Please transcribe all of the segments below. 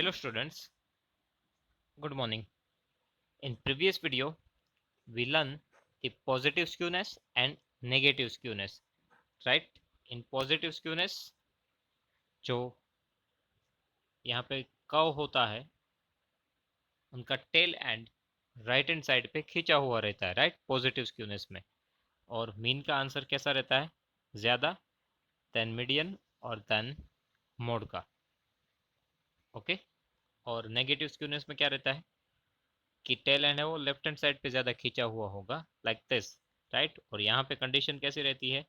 Hello students, good morning. In previous video, we learned the positive skewness and negative skewness, right? In positive skewness, जो यहाँ पे curve होता है, उनका tail end right hand side पे खींचा हुआ रहता है, राइट? पॉजिटिव स्क्यूनेस में, और मीन का आंसर कैसा रहता है? ज़्यादा देन मीडियन और देन मोड का, ओके? और नेगेटिव स्क्यूनेस में क्या रहता है कि टेल एंड है वो लेफ्ट हैंड साइड पे ज़्यादा खींचा हुआ होगा, लाइक दिस, राइट? और यहाँ पे कंडीशन कैसी रहती है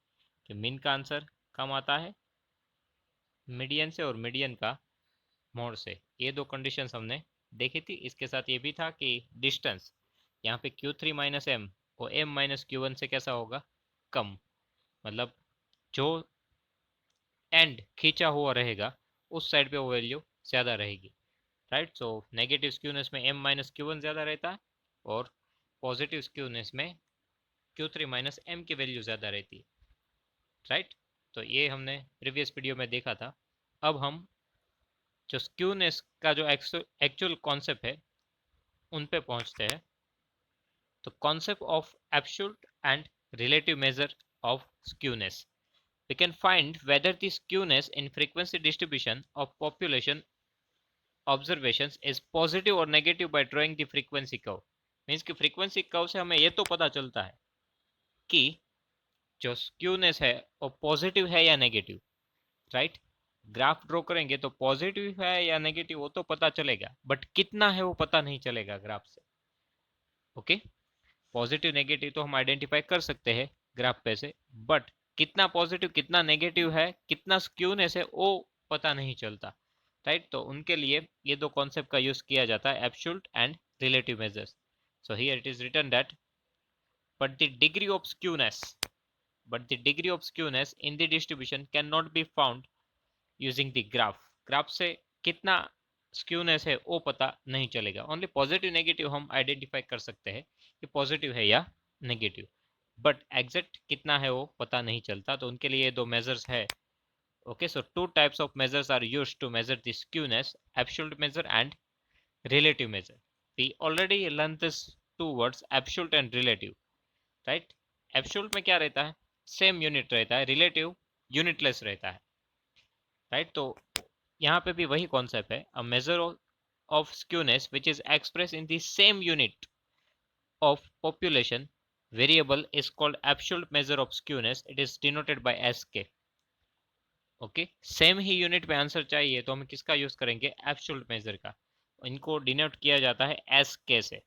कि मीन का आंसर कम आता है मीडियन से और मीडियन का मोड से। ये दो कंडीशंस हमने देखी थी। इसके साथ ये भी था कि डिस्टेंस यहाँ पे Q3 माइनस एम और M माइनस Q1 से कैसा होगा? कम, मतलब जो एंड खींचा हुआ रहेगा उस साइड पे वो वैल्यू ज़्यादा रहेगी, राइट? सो नेगेटिव स्क्यूनेस में M माइनस Q1 ज़्यादा रहता है और पॉजिटिव स्क्यूनेस में Q3 माइनस एम की वैल्यू ज़्यादा रहती है, राइट? तो ये हमने प्रीवियस वीडियो में देखा था। अब हम जो स्क्यूनेस का जो एक्चुअल कॉन्सेप्ट है उन पे पहुंचते हैं। तो concept of absolute and relative measure of skewness, we can find whether the skewness in frequency distribution of population observations is positive or negative by drawing the frequency curve। Means कि frequency curve से हमें ये तो पता चलता है कि जो स्क्यूनेस है वो पॉजिटिव है या नेगेटिव, राइट? ग्राफ ड्रॉ करेंगे तो पॉजिटिव है या नेगेटिव वो तो पता चलेगा, बट कितना है वो पता नहीं चलेगा ग्राफ से, ओके? पॉजिटिव नेगेटिव तो हम आइडेंटिफाई कर सकते हैं ग्राफ पे से, बट कितना पॉजिटिव कितना नेगेटिव है, कितना स्क्यूनेस है, वो पता नहीं चलता, राइट? तो उनके लिए ये दो कॉन्सेप्ट का यूज किया जाता है, absolute and relative measures. So here it is written that but the degree of skewness but the degree of skewness in the distribution cannot be found using the graph। Graph से कितना skewness है वो पता नहीं चलेगा, only positive negative हम identify कर सकते हैं कि पॉजिटिव है या नेगेटिव, बट एग्जैक्ट कितना है वो पता नहीं चलता। तो उनके लिए दो मेजर्स है, okay? So two types of measures are used to measure the skewness, absolute measure and relative measure. We already learn this two words, absolute and relative, right? Absolute में क्या रहता है? सेम यूनिट रहता है, relative unitless रहता है, right? तो यहाँ पे भी वही कॉन्सेप्ट है, a measure of skewness which is express in the same unit of population variable is called absolute measure of skewness, it is denoted by S के, ओके? सेम ही unit पे आंसर चाहिए तो हम किसका यूज करेंगे? Absolute measure का। इनको denote किया जाता है एस के से,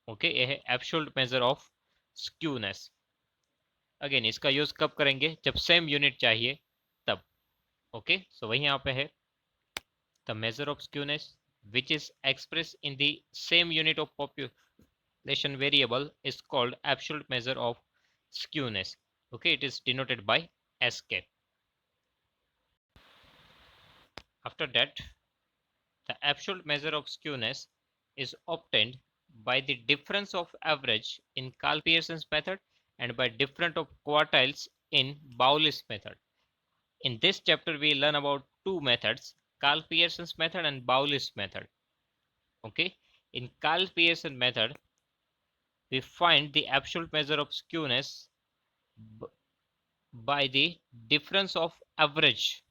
ओके? ये है absolute measure of skewness. Again इसका यूज कब करेंगे? जब सेम यूनिट चाहिए तब, ओके? सो वही यहाँ पे है, the measure of skewness which is expressed in the same unit of population variable is called absolute measure of skewness, okay? It is denoted by sk. After that, the absolute measure of skewness is obtained by the difference of average in Karl Pearson's method and by difference of quartiles in Bowley's method. In this chapter we learn about two methods, Karl Pearson's method and Bowley's method, okay? In Karl Pearson method we find the absolute measure of skewness by the difference of average,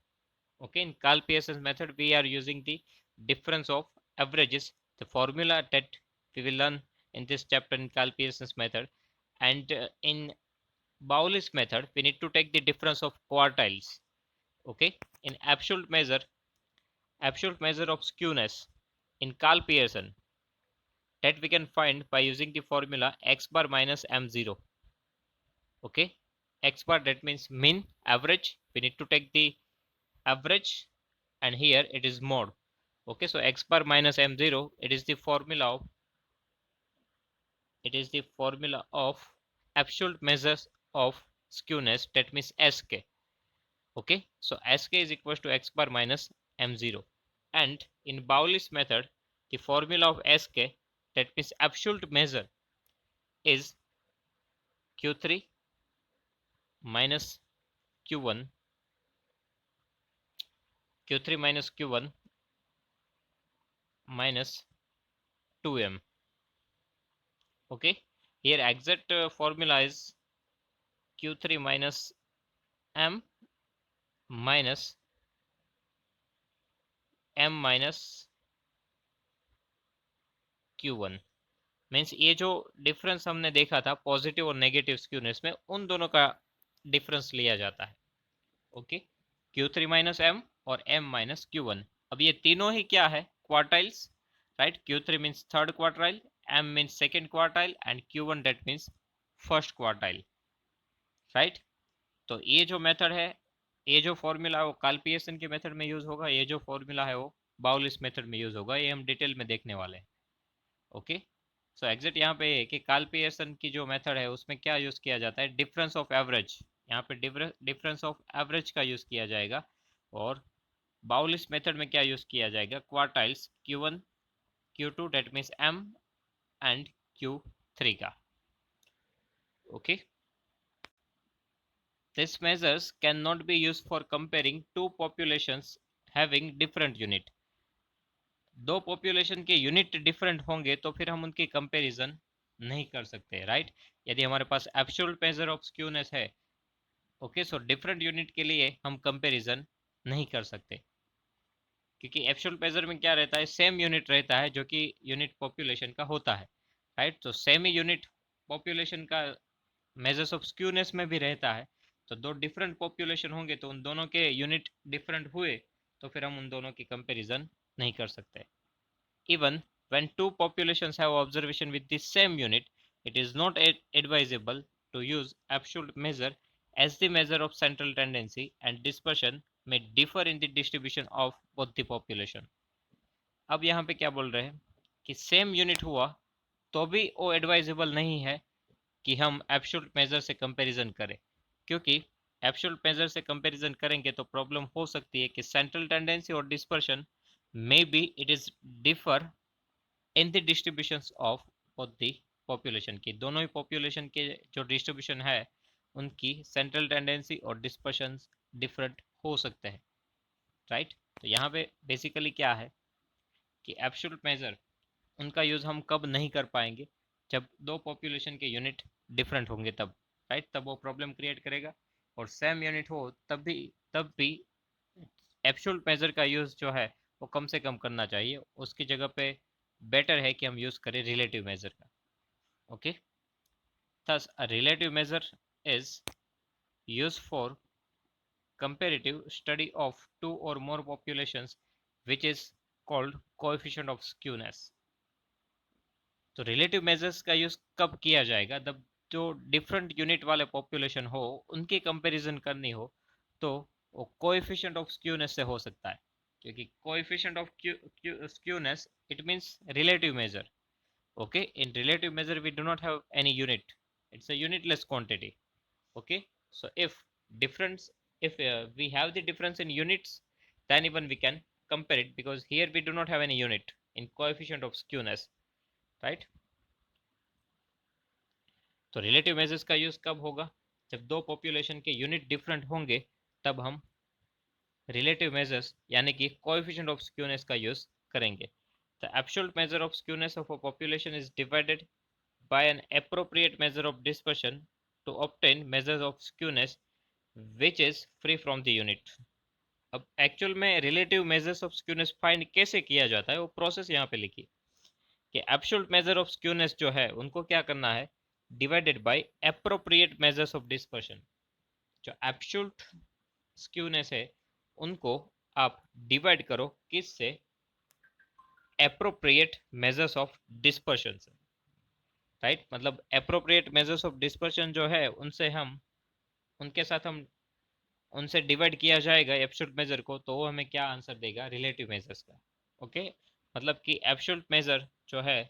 okay? In Karl Pearson's method we are using the difference of averages, the formula that we will learn in this chapter in Karl Pearson's method, and in Bowley's method we need to take the difference of quartiles, okay? In absolute measure of skewness in Karl Pearson, that we can find by using the formula x bar minus m0, okay? X bar, that means mean, average, we need to take the average, and here it is mode, okay? So x bar minus m0, it is the formula of absolute measures of skewness, that means sk, okay? So sk is equals to x bar minus m0, and in Bowley's method the formula of sk, that means absolute measure, is q3 minus q1 minus q1 minus 2m. Okay, here exact formula is q3 minus m minus m minus q1. Means ये जो difference हमने देखा था positive और negative skewness में, उन दोनों का डिफरेंस लिया जाता है. ओके, Q3 माइनस एम और M माइनस Q1. अब ये तीनों ही क्या है, quartiles, right. Q3 means third quartile, M means second quartile and Q1 that means first quartile, right. तो ये जो मेथड है, ये जो फॉर्मूला है वो काल्पिएशन के मेथड में यूज होगा, ये जो फॉर्मूला है वो बाउलिस मेथड में यूज होगा. ये हम डिटेल में देखने वाले हैं. ओके, सो एग्जैक्ट यहाँ पे कि काल्पिएशन की जो मेथड है उसमें क्या यूज किया जाता है, डिफरेंस ऑफ एवरेज. यहाँ पे डिफरेंस ऑफ एवरेज का यूज किया जाएगा. और बाउलिस मेथड में क्या यूज किया जाएगा, quartiles Q1 Q2 that means M and Q3 का. Okay, this measures can not be use for comparing two populations having different unit. दो पॉपुलेशन के यूनिट डिफरेंट होंगे तो फिर हम उनकी कंपैरिजन नहीं कर सकते, राइट. यदि हमारे पास एब्सोल्यूट मेजर ऑफ स्क्यूनेस है, ओके, सो डिफरेंट यूनिट के लिए हम कंपैरिजन नहीं कर सकते, क्योंकि एब्सोल्यूट मेजर में क्या रहता है, सेम यूनिट रहता है जो कि यूनिट पॉपुलेशन का होता है, राइट. तो सेम ही यूनिट पॉपुलेशन का मेजर्स ऑफ स्क्यूनेस में भी रहता है. तो दो डिफरेंट पॉपुलेशन होंगे तो उन दोनों के यूनिट डिफरेंट हुए तो फिर हम उन दोनों की कंपैरिजन नहीं कर सकते. Even when two populations have observation with the same unit, it is not advisable to use absolute measure, as the measure of central tendency and dispersion may differ in the distribution of both the population. अब यहाँ पे क्या बोल रहे हैं कि same unit हुआ तो भी वो एडवाइजेबल नहीं है कि हम एब्सोल्यूट मेजर से कंपैरिजन करें, क्योंकि एब्सोल्यूट मेजर से कंपैरिजन करेंगे तो प्रॉब्लम हो सकती है कि सेंट्रल टेंडेंसी और dispersion may be it is differ in the distributions of both the population की. दोनों ही पॉपुलेशन के जो डिस्ट्रीब्यूशन है उनकी सेंट्रल टेंडेंसी और डिस्पर्शन डिफरेंट हो सकते हैं, राइट. तो यहाँ पे बेसिकली क्या है कि एब्सोल्यूट मेजर उनका यूज हम कब नहीं कर पाएंगे, जब दो पॉपुलेशन के यूनिट डिफरेंट होंगे तब, राइट. तब वो प्रॉब्लम क्रिएट करेगा. और सेम यूनिट हो तब भी एब्सोल्यूट मेजर का यूज जो है वो कम से कम करना चाहिए. उसकी जगह पे बेटर है कि हम यूज करें रिलेटिव मेजर का. Okay, thus a relative measure is used for comparative study of two or more populations, which is called coefficient of skewness. तो रिलेटिव मेजर्स का यूज कब किया जाएगा, जब जो डिफरेंट यूनिट वाले पॉपुलेशन हो उनकी कंपैरिजन करनी हो तो वो कोएफिशिएंट ऑफ स्क्यूनेस से हो सकता है, क्योंकि coefficient of skewness it means relative major. Okay, in relative measure we do not have any unit, it's a unitless quantity. Okay, so if we have the difference in units, then even we can compare it, because here we do not have any unit in coefficient of skewness, right. तो relative measures का use कब होगा, जब दो population के unit different होंगे तब हम रिलेटिव मेजर्स यानी कि कोएफिशिएंट ऑफ स्क्यूनेस का यूज करेंगे. The absolute measure of skewness of a population is divided by an appropriate measure of dispersion to obtain measures of skewness which is free from the unit. अब actual में relative measures of skewness find कैसे किया जाता है वो process यहाँ पे लिखी कि एब्सोल्यूट मेजर ऑफ स्क्यूनेस जो है उनको क्या करना है, divided by appropriate measures of dispersion. जो एब्सोल्यूट स्क्यूनेस है उनको आप डिवाइड करो किससे, एप्रोप्रिएट मेजर्स ऑफ डिस्पर्शन से, राइट. मतलब एप्रोप्रिएट मेजर्स ऑफ डिस्पर्शन जो है उनसे हम उनके साथ हम उनसे डिवाइड किया जाएगा एब्सोल्यूट मेजर को, तो वो हमें क्या आंसर देगा, रिलेटिव मेजर्स का. ओके, मतलब कि एब्सोल्यूट मेजर जो है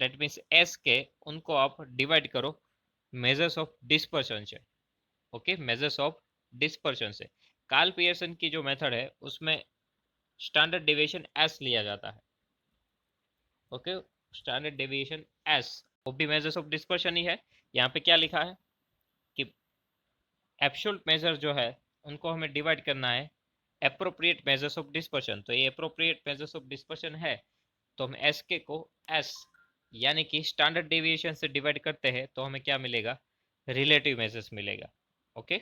दैट मीन्स एस के, उनको आप डिवाइड करो मेजर्स ऑफ डिस्पर्शन से. ओके, मेजर्स ऑफ डिस्पर्शन से. कार्ल पियर्सन की जो मेथड है उसमें स्टैंडर्ड डेविएशन एस लिया जाता है. ओके, स्टैंडर्ड डेविएशन एस वो भी मेजर्स ऑफ डिस्पर्शन ही है. यहाँ पे क्या लिखा है कि एब्सोल्यूट मेजर जो है उनको हमें डिवाइड करना है एप्रोप्रिएट मेजर्स ऑफ डिस्पर्शन, तो ये एप्रोप्रिएट मेजर्स ऑफ डिस्पर्शन है, तो हम एस के को एस यानी कि स्टैंडर्ड डेविएशन से डिवाइड करते हैं तो हमें क्या मिलेगा, रिलेटिव मेजर्स मिलेगा। ओके,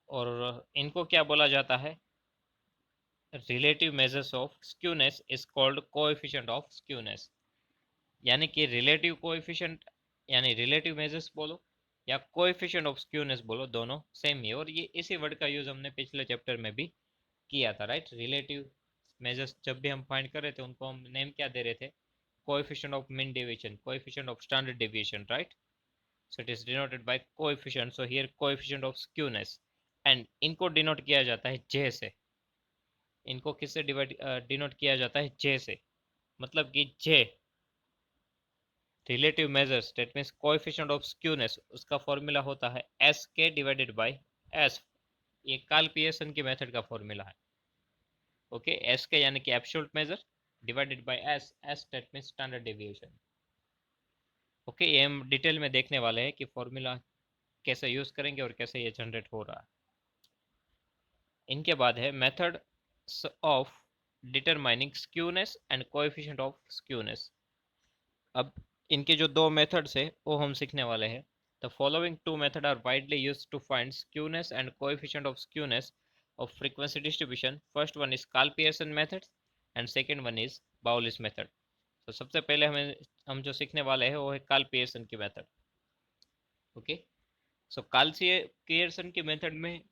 और इनको क्या बोला जाता है, relative measures of skewness is called coefficient of skewness, यानी कि रिलेटिव कोएफिशिएंट यानी रिलेटिव मेजर्स बोलो या कोएफिशिएंट ऑफ स्क्यूनेस बोलो, दोनों सेम ही है। और ये इसी वर्ड का यूज हमने पिछले चैप्टर में भी किया था, राइट। रिलेटिव मेजर्स जब भी हम फाइंड कर रहे थे उनको हम नेम क्या दे रहे थे, coefficient of mean deviation, coefficient of standard deviation, right. So it is denoted by coefficient, so here coefficient of skewness, and इनको डिनोट किया जाता है जे से। इनको किससे डिवाइड डिनोट किया जाता है, जे से, मतलब कि J relative measures that means coefficient of skewness, उसका फॉर्मूला होता है S K divided by S, ये कार्ल पियर्सन की मेथड का फॉर्मूला है। ओके, एस के यानी कि absolute measure divided by S, S that means standard deviation. Okay, ये हम डिटेल में देखने वाले हैं कि फॉर्मूला कैसे यूज करेंगे और कैसे ये जनरेट हो रहा है। इनके बाद है method of determining skewness and coefficient of skewness. अब इनके जो दो मेथड्स है वो हम सीखने वाले हैं। The following two method are widely used to find skewness and coefficient of skewness of frequency distribution. First one is Karl Pearson method and second one is Bowley's method. तो सबसे पहले हम जो सीखने वाले हैं वो है कार्ल पियर्सन की मेथड। ओके, सो कार्ल पियर्सन की मेथड में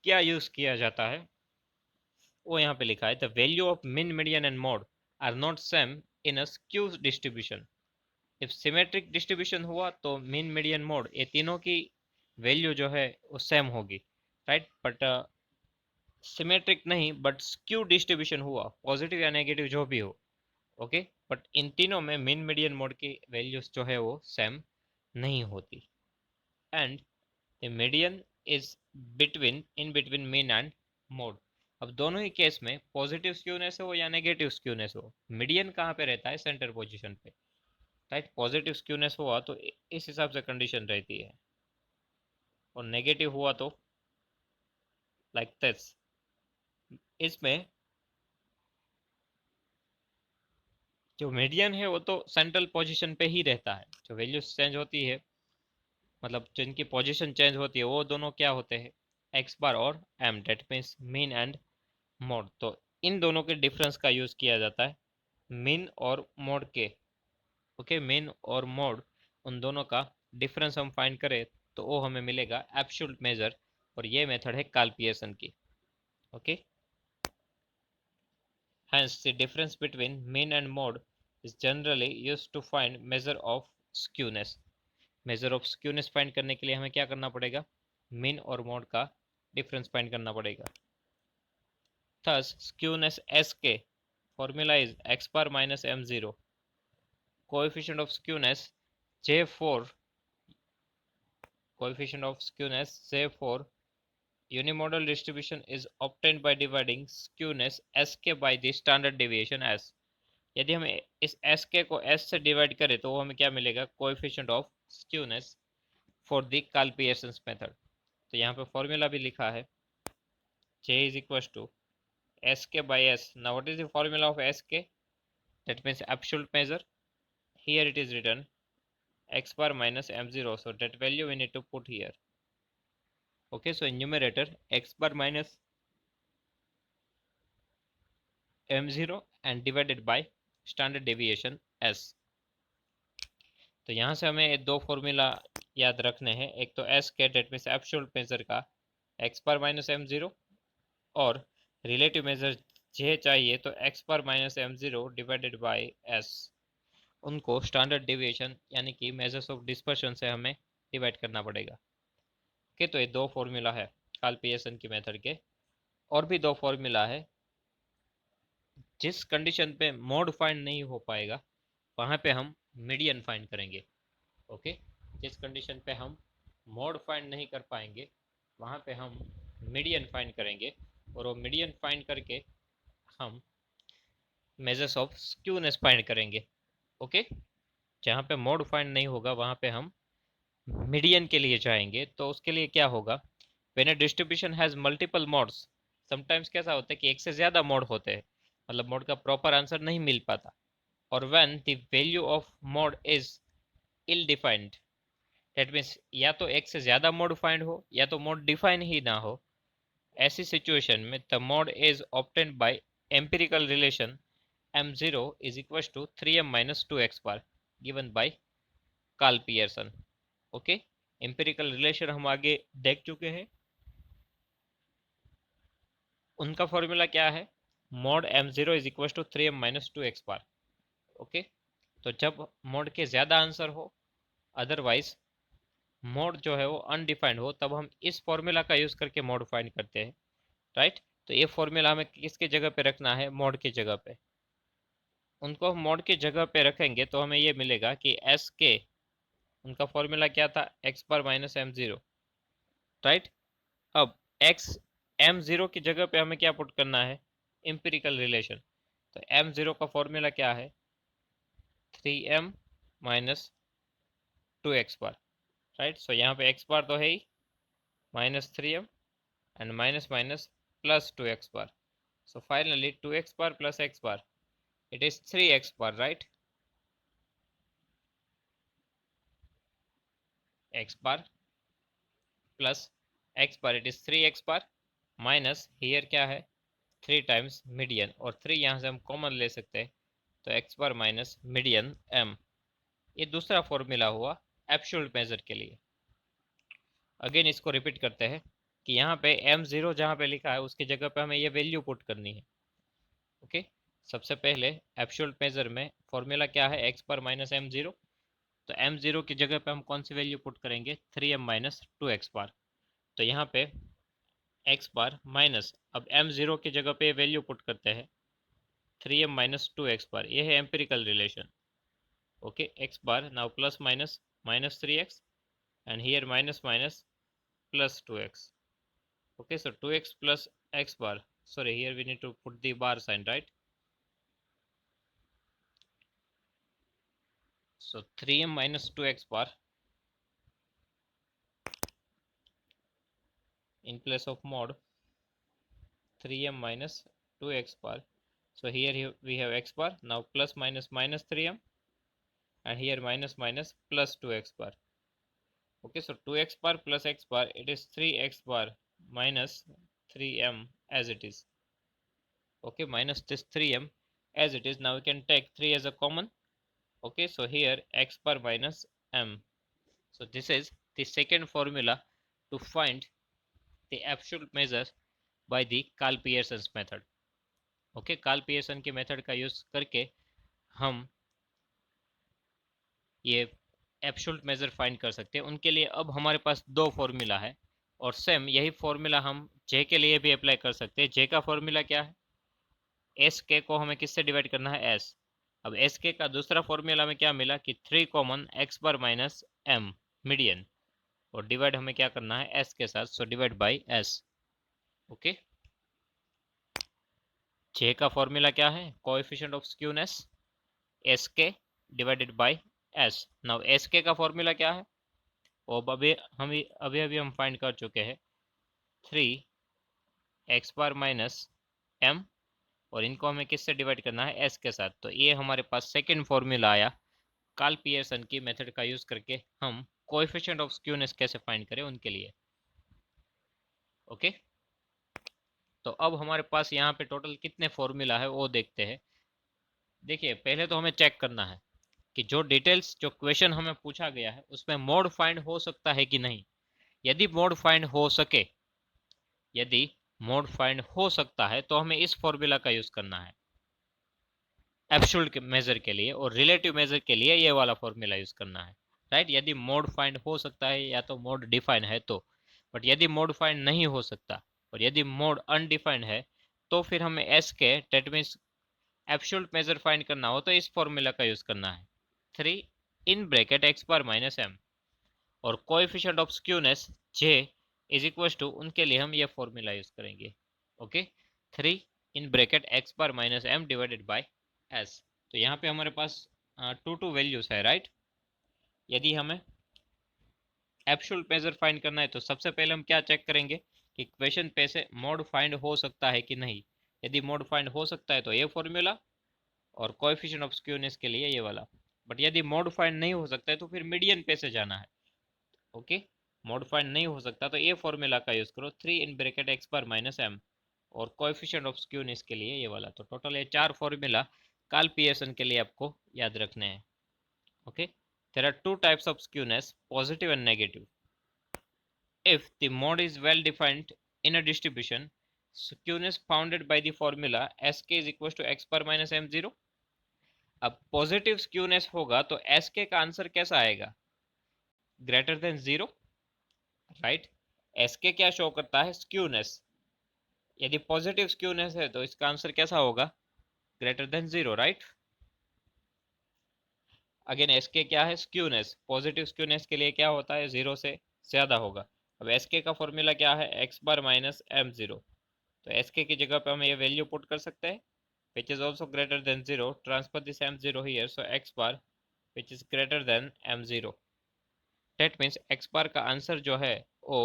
क्या यूज किया जाता है वो यहाँ पे लिखा है, the value of mean median and mode are not same in a skew distribution. If symmetric distribution हुआ तो मीन मीडियन मोड ये तीनों की वैल्यू जो है वो सेम होगी, राइट। बट सिमेट्रिक नहीं, बट स्क्यू डिस्ट्रीब्यूशन हुआ, पॉजिटिव या नेगेटिव जो भी हो, ओके, बट इन तीनों में मीन मीडियन मोड की वैल्यूज जो है वो सेम नहीं होती। And the median is in between mean and mode. अब दोनों ही केस में पॉजिटिव स्क्यूनेस हो या नेगेटिव स्क्यूनेस हो, मीडियन कहाँ पे रहता है, सेंटर पोजीशन पे, राइट। पॉजिटिव स्क्यूनेस हुआ तो इस हिसाब से कंडीशन रहती है, और नेगेटिव हुआ तो लाइक दिस। इसमें जो मीडियन है वो तो सेंट्रल पोजीशन पे ही रहता है, जो वैल्यूज चेंज होती है मतलब जिनकी पोजीशन चेंज होती है वो दोनों क्या होते हैं, एक्स बार और M, that means mean and mode. तो इन दोनों के डिफरेंस का यूज किया जाता है मीन और मोड के। ओके, मीन और मोड उन दोनों का डिफरेंस हम फाइंड करें तो वो हमें मिलेगा एब्सोल्यूट मेजर, और ये मेथड है कार्ल पियर्सन की। Okay, hence the difference between mean and mode is generally used to find measure of skewness। Measure of skewness find करने के लिए हमें क्या करना पड़ेगा, मीन और मोड का डिफरेंस फाइंड करना पड़ेगा। Thus skewness S K formula is X bar minus M zero, coefficient of skewness J4, coefficient of skewness J4, unimodal distribution is obtained by dividing skewness Sk by the standard deviation S। यदि हम इस S के को S से divide करें तो हमें क्या मिलेगा, coefficient of skewness for the Karl Pearson method. तो यहाँ पे फॉर्मूला भी लिखा है, J is equals to Sk by S। Now what is the formula of Sk? That means absolute measure. Here it is written x bar minus m0, so that value we need to put here. Okay, so in numerator x bar minus m0 and divided by standard deviation S। तो यहाँ से हमें दो formula याद रखने हैं, एक तो S K that means absolute measure का X bar minus M zero, और रिलेटिव मेजर जे चाहिए तो X bar minus M zero divided by S. उनको स्टैंडर्ड डेविएशन यानी कि मेजर्स ऑफ डिस्पर्शन से हमें डिवाइड करना पड़ेगा। ओके, तो ये दो फॉर्मूला है कार्ल पियर्सन की मेथड के। और भी दो फॉर्मूला है, जिस कंडीशन पे मोड फाइंड नहीं हो पाएगा वहाँ पे हम मीडियन फाइंड करेंगे। ओके, जिस कंडीशन पे हम मोड फाइंड नहीं कर पाएंगे वहाँ पे हम मीडियन फाइंड करेंगे, और वो मीडियन फाइंड करके हम मेजर्स ऑफ स्क्यूनेस फाइंड करेंगे। ओके, जहाँ पे मोड फाइंड नहीं होगा वहाँ पे हम मीडियन के लिए जाएंगे तो उसके लिए क्या होगा, when a distribution has multiple modes, sometimes कैसा होता है कि एक से ज्यादा मोड होते हैं, मतलब मोड का प्रॉपर आंसर नहीं मिल पाता, और when the value of mode is ill defined, that means या तो एक से ज्यादा मोड फाइंड हो या तो मोड डिफाइन ही ना हो, ऐसी सिचुएशन में the mode is obtained by empirical relation m0 is equals to 3m minus 2x bar given by Karl Pearson. Okay, empirical relation हम आगे देख चुके हैं, उनका फॉर्मूला क्या है, mode m0 is equal to 3m minus 2x bar. Okay, तो जब मोड के ज्यादा आंसर हो, अदरवाइज मोड जो है वो अनडिफाइंड हो, तब हम इस फॉर्मूला का यूज करके मोड फाइंड करते हैं, राइट। तो ये फॉर्मूला हमें किसके जगह पे रखना है, मोड की जगह पे। उनको हम मोड की जगह पे रखेंगे तो हमें ये मिलेगा कि एस के, उनका फॉर्मूला क्या था, x bar minus m0, right. अब एक्स m0 की जगह पे हमें क्या पुट करना है, एम्पिरिकल रिलेशन। तो m0 का फॉर्मूला क्या है, 3m माइनस 2x बार, राइट। सो यहाँ पे x बार तो है ही, minus 3m and minus minus plus 2x bar. So finally 2x bar plus x bar, it is 3x bar, right? X bar plus x bar, it is 3x bar minus here क्या है, 3 times median, और 3 यहाँ से हम common ले सकते हैं, तो x bar minus median m। ये दूसरा फॉर्मूला हुआ एब्सोल्यूट मेजर के लिए। अगेन इसको रिपीट करते हैं कि यहाँ पे m0 जहाँ पे लिखा है उसकी जगह पे हमें ये वैल्यू पुट करनी है। ओके, सबसे पहले एब्सोल्यूट मेजर में फॉर्मूला क्या है, x पर माइनस m0, तो m0 की जगह पे हम कौन सी वैल्यू पुट करेंगे, 3m माइनस 2x बार। तो यहाँ पे x बार माइनस, अब m0 की जगह पे वैल्यू पुट करते हैं 3m माइनस 2x बार, ये है empirical relation. Okay, x bar now plus minus minus 3x and here minus minus plus 2x। Okay, so 2x plus x bar, sorry here we need to put the bar sign, right? So 3m minus 2x bar in place of mod 3m minus 2x bar. So here we have x bar, now plus minus minus 3m and here minus minus plus 2x bar. Okay, so 2x bar plus x bar, it is 3x bar minus 3m as it is. Okay, minus this 3m as it is. Now we can take 3 as a common. Okay, so here x bar minus m. So this is the second formula to find the absolute measure by the Karl Pearson's method. Okay, Karl Pearson की method का use करके हम ये absolute measure find कर सकते हैं। उनके लिए अब हमारे पास दो फॉर्मूला है, और सेम यही फॉर्मूला हम जे के लिए भी अप्लाई कर सकते हैं। जे का फॉर्मूला क्या है, एस के को हमें किससे डिवाइड करना है, एस। अब एस के का दूसरा फॉर्मूला में क्या मिला कि 3 common X bar minus M median, और डिवाइड हमें क्या करना है, एस के साथ, so divide by S. Okay, J का फॉर्मूला क्या है, coefficient of skewness S K divided by S. Now S K का फॉर्मूला क्या है, और अभी हम फाइंड कर चुके हैं 3 एक्स बार माइनस एम, और इनको हमें किससे डिवाइड करना है, एस के साथ। तो ये हमारे पास सेकेंड फॉर्मूला आया कार्ल पियर्सन की मेथड का यूज करके हम कोएफिशिएंट ऑफ स्क्यूनेस कैसे फाइंड करें उनके लिए। ओके, तो अब हमारे पास यहाँ पे टोटल कितने फॉर्मूला है वो देखते हैं। देखिए, पहले तो हमें चेक करना है कि जो डिटेल्स जो क्वेश्चन हमें पूछा गया है उसमें मोड फाइंड हो सकता है कि नहीं। यदि मोड फाइंड हो सके, यदि मोड फाइंड हो सकता है तो हमें इस फॉर्मूला का यूज करना है एब्सोल्यूट मेजर के लिए, और रिलेटिव मेजर के लिए ये वाला फॉर्मूला यूज करना है, राइट। यदि मोड फाइंड हो सकता है या तो मोड डिफाइन है तो, बट यदि मोड फाइंड नहीं हो सकता और यदि मोड अनडिफाइंड है, तो फिर हमें S K, that means absolute measure find करना हो तो इस फॉर्मूला का यूज करना है, 3 in bracket X bar minus M, और coefficient of skewness J is equal to, उनके लिए हम ये फॉर्मूला यूज करेंगे। Okay, 3 in bracket X bar minus M divided by S. तो यहाँ पे हमारे पास टू वैल्यूज है, राइट। यदि हमें एब्सोल्यूट मेजर फाइंड करना है तो सबसे पहले हम क्या चेक करेंगे कि इक्वेशन पे से मोड फाइंड हो सकता है कि नहीं। यदि मोड फाइंड हो सकता है तो ये फॉर्मूला, और कोएफिशिएंट ऑफ स्क्यूनेस के लिए ये वाला। बट यदि मोड फाइंड नहीं हो सकता है तो फिर मीडियन पे से जाना है। ओके, मोड फाइंड नहीं हो सकता तो ये फॉर्मूला का यूज करो, 3 in bracket X bar minus M, और कोएफिशिएंट ऑफ स्क्यूनेस के लिए ये वाला। तो टोटल ये 4 फॉर्मूला काल पियर्सन के लिए आपको याद रखने हैं। Okay, there are two types of skewness, positive and negative. If the mode is well defined in a distribution, skewness founded by the formula sk is equals to x पर minus m0। अब positive skewness होगा तो sk का answer कैसा आएगा, greater than zero, right. sk क्या show करता है, स्क्यूनेस। यदि पॉजिटिव स्क्यूनेस है तो इसका आंसर कैसा होगा, greater than zero, right. Again sk क्या है, स्क्यूनेस। पॉजिटिव स्क्यूनेस के लिए क्या होता है, जीरो से ज्यादा होगा। अब sk का फॉर्मूला क्या है, x बार माइनस m0। तो sk की जगह पे हम ये वैल्यू पुट कर सकते हैं, which is also greater than 0, transfer this m0 here, so x bar which is greater than m0, that means x bar का आंसर जो है वो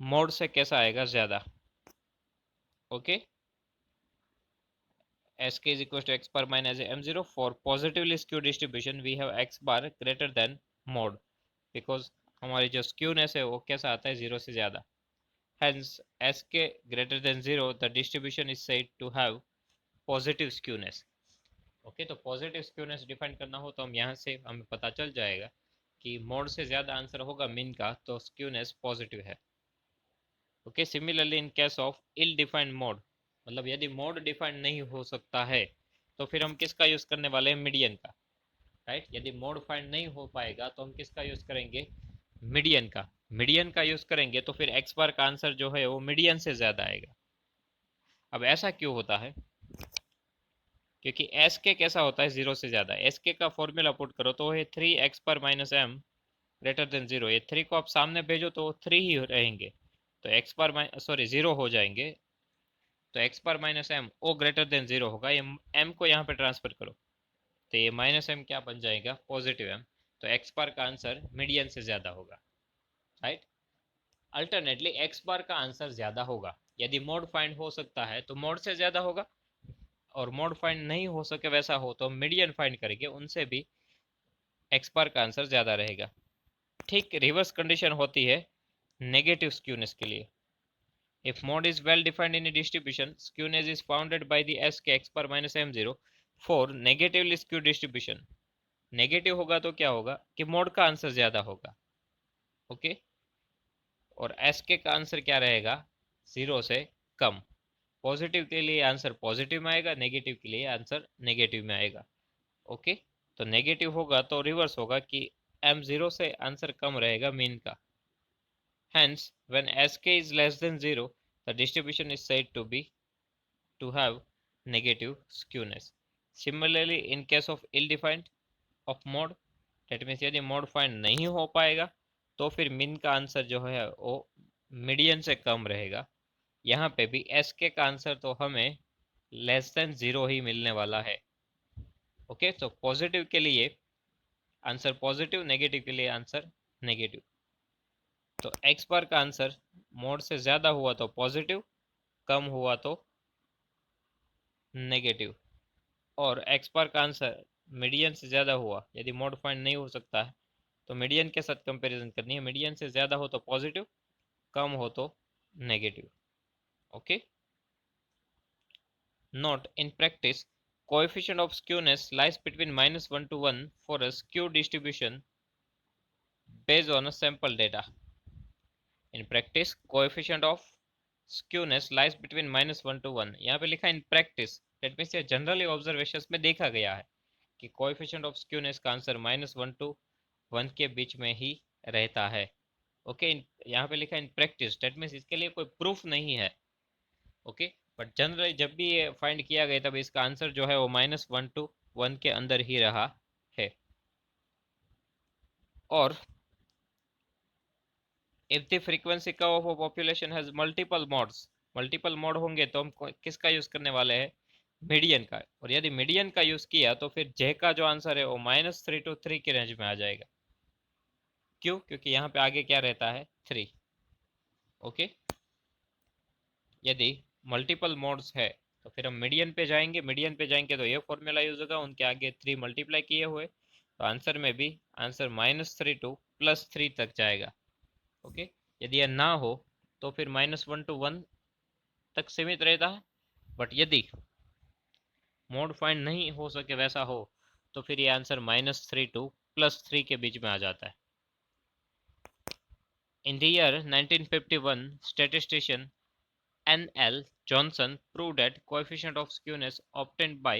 मोड से कैसा आएगा, ज्यादा। Okay, sk is equals to x bar minus m0 for positively skewed distribution we have x bar greater than mode, because हमारी जो skewness है वो कैसा आता है, जीरो से ज्यादा। hence sk greater than 0 the distribution is said to have positive skewness। Okay, तो पॉजिटिव स्क्यूनेस डिफाइन करना हो तो हम यहाँ से हमें पता चल जाएगा कि मोड से ज़्यादा आंसर होगा मीन का, तो स्क्यूनेस पॉजिटिव है। Okay, similarly in case of ill defined mode, मतलब यदि मोड डिफाइंड नहीं हो सकता है तो फिर हम किसका यूज़ करने वाले हैं, मीडियन का, राइट। यदि मोड फाइंड नहीं हो पाएगा तो हम किसका यूज़ करेंगे, मीडियन का। मीडियन का यूज़ करेंगे तो फिर एक्स बार का आंसर जो है वो मीडियन से ज़्यादा आएगा। अब ऐसा क्यों होता है, क्योंकि एस के कैसा होता है, जीरो से ज्यादा। एस के का फॉर्मूला पुट करो तो ये 3 X bar minus M greater than zero, ये 3 को आप सामने भेजो तो 3 ही रहेंगे, तो एक्स पर सॉरी जीरो हो जाएंगे, तो X bar minus M O greater than zero होगा। ये एम को यहाँ पे ट्रांसफर करो तो ये माइनस एम क्या बन जाएगा, पॉजिटिव एम। तो एक्स बार का आंसर मीडियन से ज्यादा होगा, राइट। अल्टरनेटली एक्स बार का आंसर ज्यादा होगा, यदि मोड फाइंड हो सकता है तो मोड से ज्यादा होगा, और मोड फाइंड नहीं हो सके वैसा हो तो मीडियन फाइंड करेंगे, उनसे भी एक्स बार का आंसर ज्यादा रहेगा। ठीक रिवर्स कंडीशन होती है नेगेटिव स्क्यूनेस के लिए। If mode is well defined in distribution, skewness is founded by the S K X bar minus M zero for negatively skew distribution. Negative होगा तो क्या होगा कि मोड का आंसर ज्यादा होगा, ओके। और एस के का आंसर क्या रहेगा, जीरो से कम। पॉजिटिव के लिए आंसर पॉजिटिव में आएगा, नेगेटिव के लिए आंसर नेगेटिव में आएगा। ओके, तो नेगेटिव होगा तो रिवर्स होगा कि एम जीरो से आंसर कम रहेगा मीन का। Hence, when sk is less than 0, the distribution is said to have negative skewness. Similarly, in case of ill-defined of mode, that means यदि मोड फाइंड नहीं हो पाएगा तो फिर मीन का आंसर जो है वो मीडियन से कम रहेगा। यहाँ पे भी sk का आंसर तो हमें लेस देन जीरो ही मिलने वाला है। ओके, तो पॉजिटिव के लिए आंसर पॉजिटिव, नेगेटिव के लिए आंसर नेगेटिव। तो एक्स बार का आंसर मोड से ज्यादा हुआ तो पॉजिटिव, कम हुआ तो नेगेटिव, और एक्स बार का आंसर मीडियन से ज्यादा हुआ, यदि मोड फाइंड नहीं हो सकता है तो मीडियन के साथ कंपैरिजन करनी है। मीडियन से ज्यादा हो तो पॉजिटिव, कम हो तो negative. Okay, note in practice coefficient of skewness lies between -1 to 1 for a skewed distribution based on a sample data. In practice, coefficient of skewness lies between -1 to 1। यहाँ पे लिखा है इन प्रैक्टिस, डेट मीन्स ये generally observations में देखा गया है कि कोएफिशिएंट ऑफ स्क्यूनेस का आंसर -1 to 1 के बीच में ही रहता है। ओके, यहाँ पे लिखा है इन प्रैक्टिस, डेट मीन्स इसके लिए कोई प्रूफ नहीं है। ओके, बट जनरली जब भी ये फाइंड किया गया तब इसका आंसर जो है वो -1 to 1 के अंदर ही रहा है। और if the frequency curve of a population has multiple modes, multiple mode होंगे तो हम किसका यूज करने वाले हैं, मीडियन का। और यदि मीडियन का यूज किया तो फिर जे का जो आंसर है वो -3 to 3 की रेंज में आ जाएगा। क्यों? क्योंकि यहाँ पे आगे क्या रहता है 3। ओके, यदि मल्टीपल मोड्स है तो फिर हम मीडियन पे जाएंगे, मीडियन पे जाएंगे तो ये फॉर्मूला यूज होगा, उनके आगे 3 मल्टीप्लाई किए हुए, तो आंसर में भी आंसर -3 टू +3 तक जाएगा। ओके, यदि यह ना हो तो फिर -1 टू 1 तक सीमित रहता है, बट यदि मोड फाइंड नहीं हो सके वैसा हो तो फिर ये आंसर -3 टू +3 के बीच में आ जाता है। In the year 1951 statistician N.L. Johnson proved that coefficient of skewness obtained by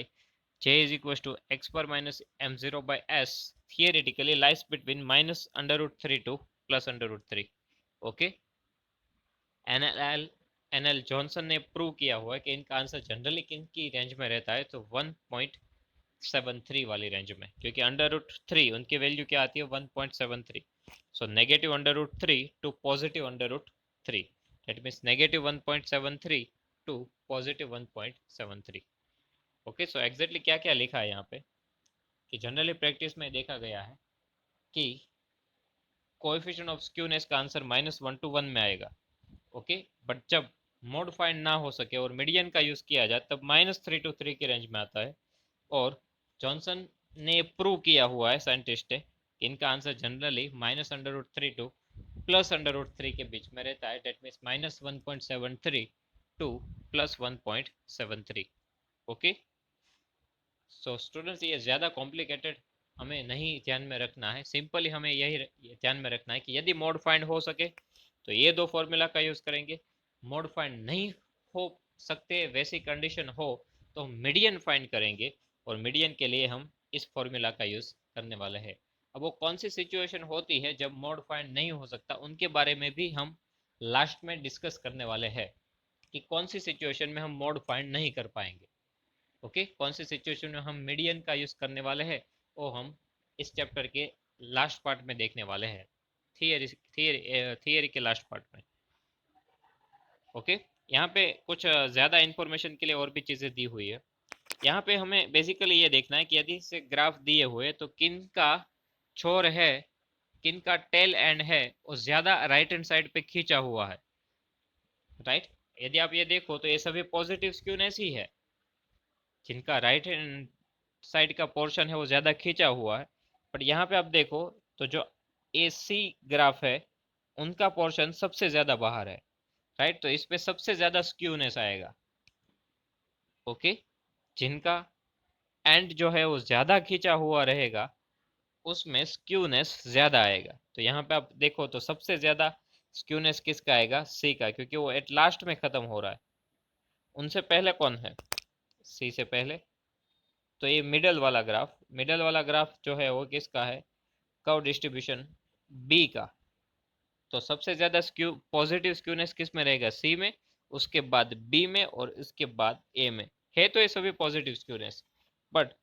J is equals to x bar minus m0 by s theoretically lies between -√3 to +√3। Okay, NL Johnson ने prove किया हुआ है कि इनका answer generally किन की range में रहता है, तो 1.73 वाली रेंज में, क्योंकि √3 उनकी वैल्यू क्या आती है 1.73। So negative √3 to positive √3, that means negative 1.73 to positive 1.73। Okay, so exactly क्या क्या लिखा है यहाँ पे कि जनरली प्रैक्टिस में देखा गया है कि कोएफिशिएंट ऑफ स्क्यूनेस का आंसर -1 टू 1 में आएगा। ओके, बट जब मोड फाइंड ना हो सके और मीडियन का यूज किया जाए तब -3 टू 3 की रेंज में आता है। और जॉनसन ने प्रूव किया हुआ है, साइंटिस्ट है, इनका आंसर जनरली -√3 टू +√3 के बीच में रहता है, that means -1.73 to +1.73। Okay, so students ये ज़्यादा कॉम्प्लिकेटेड हमें नहीं ध्यान में रखना है, सिंपली हमें यही ध्यान में रखना है कि यदि मोड फाइंड हो सके तो ये दो फॉर्मूला का यूज़ करेंगे, मोड फाइंड नहीं हो सकते वैसी कंडीशन हो तो हम मीडियन फाइंड करेंगे, और मीडियन के लिए हम इस फॉर्मूला का यूज़ करने वाले हैं। अब वो कौन सी सिचुएशन होती है जब मोड फाइंड नहीं हो सकता, उनके बारे में भी हम लास्ट में डिस्कस करने वाले हैं कि कौन सी सिचुएशन में हम मोड फाइंड नहीं कर पाएंगे। ओके, कौन सी सिचुएशन में हम मीडियन का यूज करने वाले हैं वो हम इस चैप्टर के लास्ट पार्ट में देखने वाले हैं, थियरी के लास्ट पार्ट में। ओके, यहाँ पे कुछ ज़्यादा इंफॉर्मेशन के लिए और भी चीज़ें दी हुई है। यहाँ पे हमें बेसिकली ये देखना है कि यदि से ग्राफ दिए हुए तो किन का छोर है, किन का टेल एंड है वो ज़्यादा राइट हैंड साइड पे खींचा हुआ है, राइट। यदि आप ये देखो तो ये सभी पॉजिटिव स्क्यूनेस ही है, जिनका राइट हैंड साइड का पोर्शन है वो ज़्यादा खींचा हुआ है। बट यहाँ पे आप देखो तो जो AC ग्राफ है उनका पोर्शन सबसे ज़्यादा बाहर है, राइट, तो इस पे सबसे ज़्यादा स्क्यूनेस आएगा। ओके, जिनका एंड जो है वो ज़्यादा खींचा हुआ रहेगा उसमें स्क्यूनेस ज़्यादा आएगा। तो यहाँ पे आप देखो तो सबसे ज़्यादा स्क्यूनेस किसका आएगा, C का, क्योंकि वो एट लास्ट में ख़त्म हो रहा है। उनसे पहले कौन है, C से पहले, तो ये मिडल वाला ग्राफ जो है वो किसका है, कर्व डिस्ट्रीब्यूशन B का। तो सबसे ज़्यादा स्क्यू पॉजिटिव स्क्यूनेस किस में रहेगा, C में, उसके बाद B में और इसके बाद A में। है तो ये सभी पॉजिटिव स्क्यूनेस, बट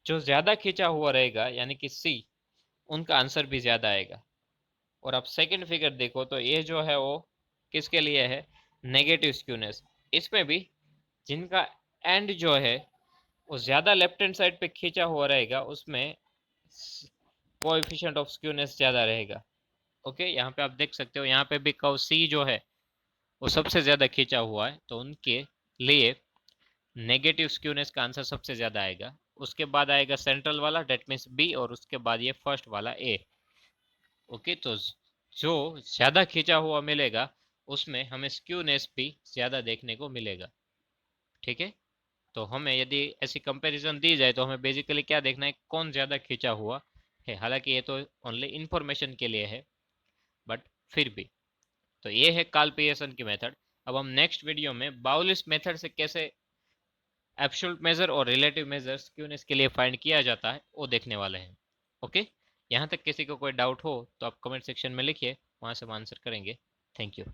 जो ज़्यादा खींचा हुआ रहेगा यानी कि C, उनका आंसर भी ज़्यादा आएगा। और आप सेकंड फिगर देखो तो ये जो है वो किसके लिए है, नेगेटिव स्क्यूनेस। इसमें भी जिनका एंड जो है वो ज़्यादा लेफ्ट हैंड साइड पे खींचा हुआ रहेगा उसमें कोएफिशिएंट ऑफ स्क्यूनेस ज़्यादा रहेगा। ओके, यहाँ पे आप देख सकते हो, यहाँ पे भी कर्व C जो है वो सबसे ज़्यादा खींचा हुआ है, तो उनके लिए नेगेटिव स्क्यूनेस का आंसर सबसे ज़्यादा आएगा। उसके बाद आएगा सेंट्रल वाला, डेट मीन्स B, और उसके बाद ये फर्स्ट वाला A। ओके, तो जो ज़्यादा खींचा हुआ मिलेगा उसमें हमें स्क्यूनेस भी ज़्यादा देखने को मिलेगा। ठीक है, तो हमें यदि ऐसी कंपैरिजन दी जाए तो हमें बेसिकली क्या देखना है, कौन ज़्यादा खींचा हुआ है। हालांकि ये तो ओनली इंफॉर्मेशन के लिए है, बट फिर भी। तो ये है कार्ल पियर्सन की मेथड। अब हम नेक्स्ट वीडियो में बाउलिस मेथड से कैसे एब्सोल्यूट मेजर और रिलेटिव मेजर स्क्यूनेस के लिए फाइंड किया जाता है वो देखने वाले हैं। ओके, यहाँ तक किसी को कोई डाउट हो तो आप कमेंट सेक्शन में लिखिए, वहाँ से हम आंसर करेंगे। Thank you.